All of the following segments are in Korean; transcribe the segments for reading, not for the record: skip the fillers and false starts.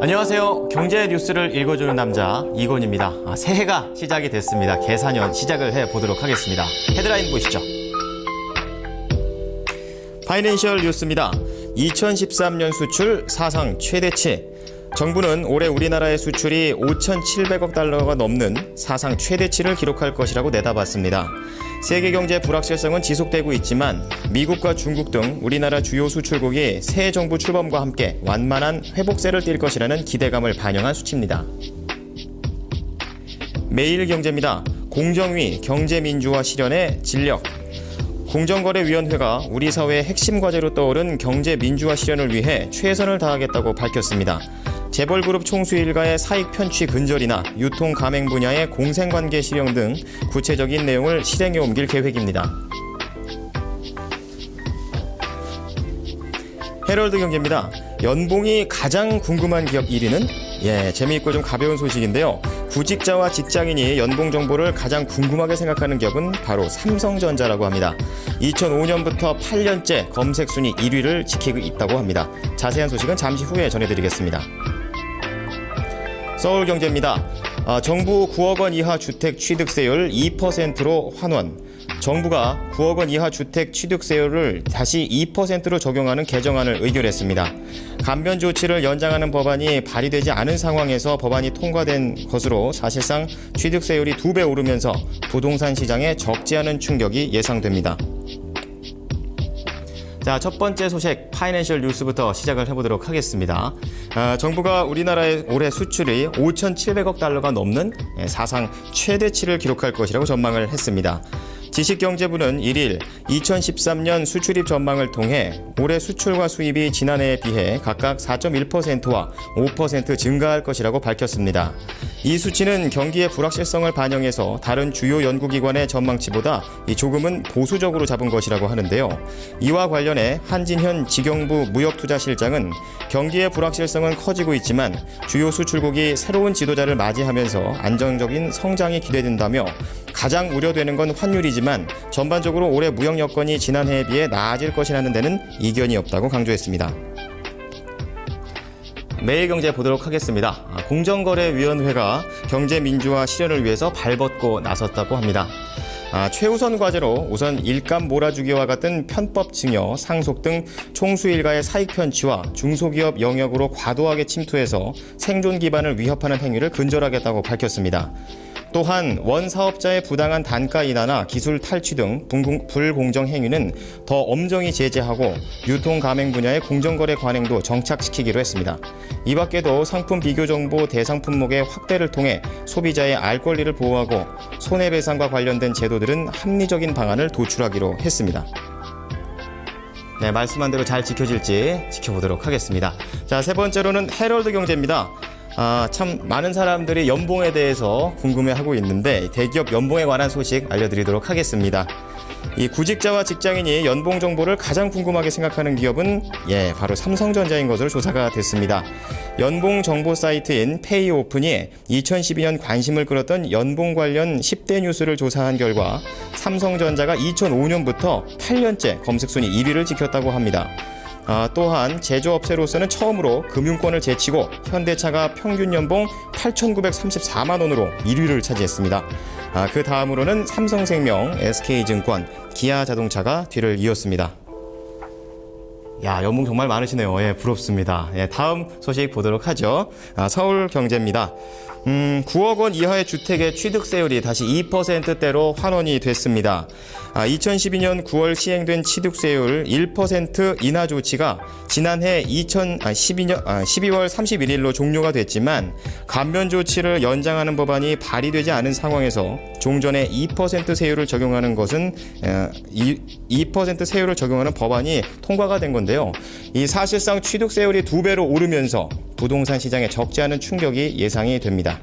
안녕하세요. 경제 뉴스를 읽어주는 남자 이건입니다. 새해가 시작이 됐습니다. 계산년 시작을 해보도록 하겠습니다. 헤드라인 보시죠. 파이낸셜 뉴스입니다. 2013년 수출 사상 최대치. 정부는 올해 우리나라의 수출이 5,700억 달러가 넘는 사상 최대치를 기록할 것이라고 내다봤습니다. 세계 경제 불확실성은 지속되고 있지만 미국과 중국 등 우리나라 주요 수출국이 새 정부 출범과 함께 완만한 회복세를 띨 것이라는 기대감을 반영한 수치입니다. 매일경제입니다. 공정위 경제민주화 실현의 진력. 공정거래위원회가 우리 사회의 핵심 과제로 떠오른 경제민주화 실현을 위해 최선을 다하겠다고 밝혔습니다. 재벌그룹 총수 일가의 사익 편취 근절이나 유통 가맹 분야의 공생관계 실형 등 구체적인 내용을 실행에 옮길 계획입니다. 헤럴드 경제입니다. 연봉이 가장 궁금한 기업 1위는? 재미있고 좀 가벼운 소식인데요. 구직자와 직장인이 연봉 정보를 가장 궁금하게 생각하는 기업은 바로 삼성전자라고 합니다. 2005년부터 8년째 검색 순위 1위를 지키고 있다고 합니다. 자세한 소식은 잠시 후에 전해드리겠습니다. 서울경제입니다. 정부 9억 원 이하 주택 취득세율 2%로 환원. 정부가 9억 원 이하 주택 취득세율을 다시 2%로 적용하는 개정안을 의결했습니다. 감면 조치를 연장하는 법안이 발의되지 않은 상황에서 법안이 통과된 것으로 사실상 취득세율이 2배 오르면서 부동산 시장에 적지 않은 충격이 예상됩니다. 자, 첫 번째 소식 파이낸셜 뉴스부터 시작을 해보도록 하겠습니다. 정부가 우리나라의 올해 수출이 5,700억 달러가 넘는 사상 최대치를 기록할 것이라고 전망을 했습니다. 지식경제부는 1일 2013년 수출입 전망을 통해 올해 수출과 수입이 지난해에 비해 각각 4.1%와 5% 증가할 것이라고 밝혔습니다. 이 수치는 경기의 불확실성을 반영해서 다른 주요 연구기관의 전망치보다 조금은 보수적으로 잡은 것이라고 하는데요. 이와 관련해 한진현 직영부 무역투자실장은 경기의 불확실성은 커지고 있지만 주요 수출국이 새로운 지도자를 맞이하면서 안정적인 성장이 기대된다며 가장 우려되는 건 환율이지만 전반적으로 올해 무역 여건이 지난해에 비해 나아질 것이라는 데는 이견이 없다고 강조했습니다. 매일경제 보도록 하겠습니다. 공정거래위원회가 경제민주화 실현을 위해서 발벗고 나섰다고 합니다. 최우선 과제로 우선 일감 몰아주기와 같은 편법 증여, 상속 등 총수 일가의 사익 편취와 중소기업 영역으로 과도하게 침투해서 생존 기반을 위협하는 행위를 근절하겠다고 밝혔습니다. 또한 원사업자의 부당한 단가 인하나 기술 탈취 등 불공정 행위는 더 엄정히 제재하고 유통 가맹 분야의 공정거래 관행도 정착시키기로 했습니다. 이 밖에도 상품 비교 정보 대상 품목의 확대를 통해 소비자의 알 권리를 보호하고 손해배상과 관련된 제도들은 합리적인 방안을 도출하기로 했습니다. 네, 말씀한 대로 잘 지켜질지 지켜보도록 하겠습니다. 자, 세 번째로는 헤럴드 경제입니다. 참 많은 사람들이 연봉에 대해서 궁금해하고 있는데 대기업 연봉에 관한 소식 알려드리도록 하겠습니다. 이 구직자와 직장인이 연봉 정보를 가장 궁금하게 생각하는 기업은 바로 삼성전자인 것으로 조사가 됐습니다. 연봉 정보 사이트인 페이오픈이 2012년 관심을 끌었던 연봉 관련 10대 뉴스를 조사한 결과 삼성전자가 2005년부터 8년째 검색 순위 1위를 지켰다고 합니다. 또한 제조업체로서는 처음으로 금융권을 제치고 현대차가 평균 연봉 8,934만 원으로 1위를 차지했습니다. 그 다음으로는 삼성생명, SK증권, 기아자동차가 뒤를 이었습니다. 연봉 정말 많으시네요. 부럽습니다. 다음 소식 보도록 하죠. 서울경제입니다. 9억 원 이하의 주택의 취득세율이 다시 2%대로 환원이 됐습니다. 2012년 9월 시행된 취득세율 1% 인하 조치가 지난해 12월 31일로 종료가 됐지만 감면 조치를 연장하는 법안이 발의되지 않은 상황에서 종전에 2% 세율을 적용하는 것은 2% 세율을 적용하는 법안이 통과가 된 건데요. 이 사실상 취득세율이 2배로 오르면서 부동산 시장에 적지 않은 충격이 예상이 됩니다.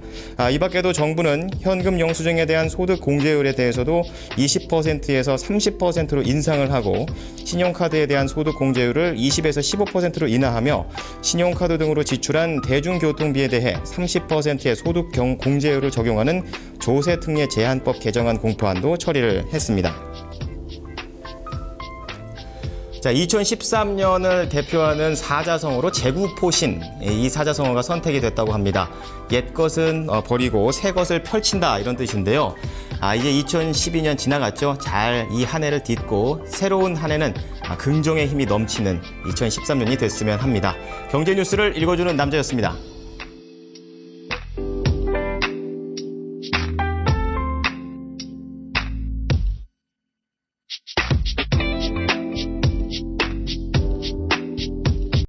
이 밖에도 정부는 현금 영수증에 대한 소득 공제율에 대해서도 20%에서 30%로 인상을 하고 신용카드에 대한 소득 공제율을 20에서 15%로 인하하며 신용카드 등으로 지출한 대중교통비에 대해 30%의 소득 공제율을 적용하는 조세특례 제한법 개정안 공포안도 처리를 했습니다. 자, 2013년을 대표하는 사자성어로 제구포신, 이 사자성어가 선택이 됐다고 합니다. 옛것은 버리고 새 것을 펼친다, 이런 뜻인데요. 이제 2012년 지나갔죠. 잘 이 한 해를 딛고 새로운 한 해는 긍정의 힘이 넘치는 2013년이 됐으면 합니다. 경제 뉴스를 읽어주는 남자였습니다.